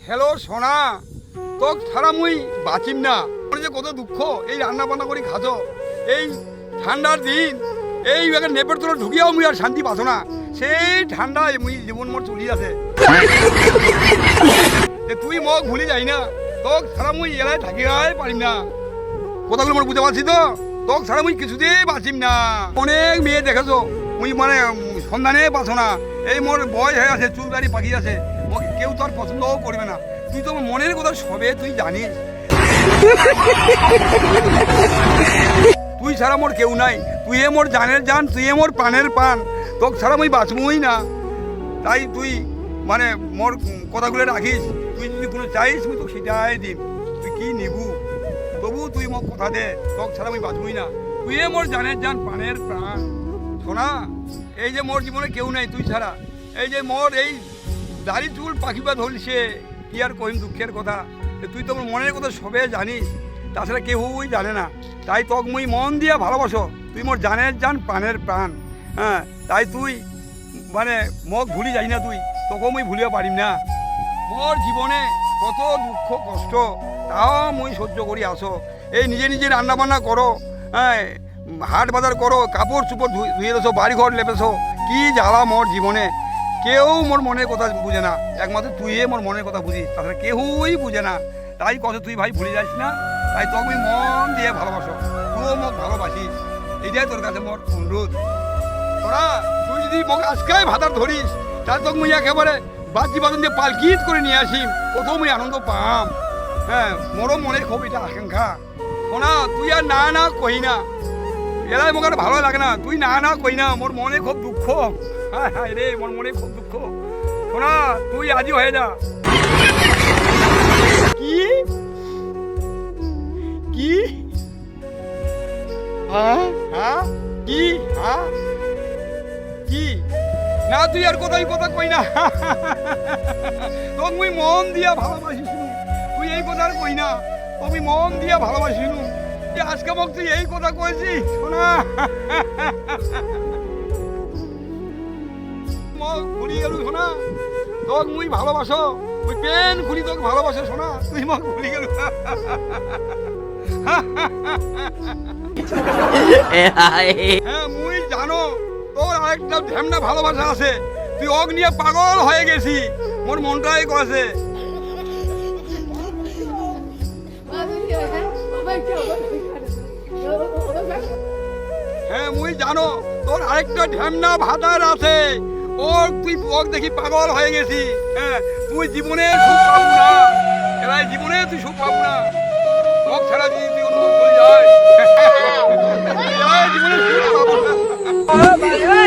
Hello সোনা, তোক ছাড়া মুই বাঁচিম না। আমার যে কত দুঃখ, এই রান্না বান্না করি খাছো, এই ঠান্ডার দিন এই নেপের তোলা ঢুকিয়াও মুই আর শান্তি পাছো না। সেই ঠান্ডায় মুই জীবন মোর চলি আছে। তুই মোক ভুলি যাই না, তোক ছাড়া মুই এলাকায় থাকিয়াই পারিম না। কথাগুলো মোর বুঝতে পারছি তো, তোক ছাড়া মুই কিছুতেই বাঁচিম না। অনেক মেয়ে দেখেছো, মুই মানে সন্ধানে পাছো না। এই মোর বয়স হয়ে আছে, চুল দাড়ি পাকি আছে, কেউ তো আর পছন্দও করবে না। তুই তো মনের কথা সবে তুই জানিস। তুই ছাড়া মোর কেউ নাই, তুই মোর জানের জান, তুই মোর প্রাণের প্রাণ। তোকে ছাড়া মুই বাঁচবই না। তাই তুই মানে মোর কথাগুলো রাখিস। তুই যদি কোনো চাইস মুই তোকে সেটাই দিম। তুই কি নিবু তবু তুই মোক কথা দে, তোকে ছাড়া মুই বাঁচবই না। তুই মোর জানের জান, প্রাণের প্রাণ। শোনা, এই যে মোর জীবনে কেউ নাই তুই ছাড়া। এই যে মোর এই দাড়ি চুল পাখিবা ধরছে, কি আর কহিম দুঃখের কথা। তুই তো মনের কথা সবে জানিস, তাছাড়া কেউই জানে না। তাই তোক মুই মন দিয়া ভালোবাসো, তুই মোর জানের জান, প্রাণের প্রাণ। হ্যাঁ, তাই তুই মানে মোক ভুলি যাই না, তুই তোকেও মুই ভুলিয়া পারিম না। মোর জীবনে কত দুঃখ কষ্ট, তাও মুই সহ্য করি আসো। এই নিজে নিজে রান্না বান্না করো, হ্যাঁ, হাট বাজার করো, কাপড় চুপড় ধুয়ে দেছো, বাড়ি ঘর লেপেছো, কি জ্বালা মোর জীবনে। কেউ মোর মনের কথা বুঝে না, একমাত্র তুই মোর মনের কথা বুঝিস, তাছাড়া কেউই বুঝে না। তাই কথা তুই ভাই ভুলে যাস না। তাই তোকে আমি মন দিয়ে ভালোবাসো, তুইও মোক ভালোবাসিস, এইটাই তোর কাছে মোর অনুরোধ। তোরা তুই যদি মোক আজকাই ভাতার ধরিস, তাহলে তোকে মুই একেবারে বাজি বাদন দিয়ে পালকিত করে নিয়ে আসিম, কোথাও মুই আনন্দ পাম। হ্যাঁ, মোরও মনে খুব এটা আকাঙ্ক্ষা। শোনা, তুই আর না না কই না, এলাই মোক আর ভালো লাগে না। তুই না না কই না, মোর মনে খুব দুঃখ। হ্যাঁ হ্যাঁ রে, মোর মনে খুব দুঃখ। শোনা, তুই আজই হয়ে যা। কি কি হ্যাঁ হ্যাঁ কি হ্যাঁ কি না, তুই আর কোথায় কথা কই না। তোকে মুই মন দিয়া ভালোবাসিস, তুই এই কথা আর কই না। তুমি মন দিয়া ভালোবাসিস, আজকে মোক তুই এই কথা কইছিস। শোনা, মোক ভুলি গেল। শোনা, তোক মুই ভালোবাসো, তুই পেন খুলি তোকে ভালোবাসো। শোনা, তুই মোক ভুলি গেল। হ্যাঁ, মুই জানো তোর আরেকটা ঢেমনা ভালোবাসা আছে, তুই অগ নিয়ে পাগল হয়ে গেছি। মোর মনটাই কছে। হ্যাঁ, মুই জানো তোর আরেকটা ঢেমনা ভাতার আছে, ওর তুই অগ দেখি পাগল হয়ে গেছি। হ্যাঁ, তুই জীবনে সুখ পাবো না, এলাই জীবনে তুই সুখ পাবো না। মোক ছাড়া যদি তুই অন্য চলে যায়, জীবনে সুখ পাবো না।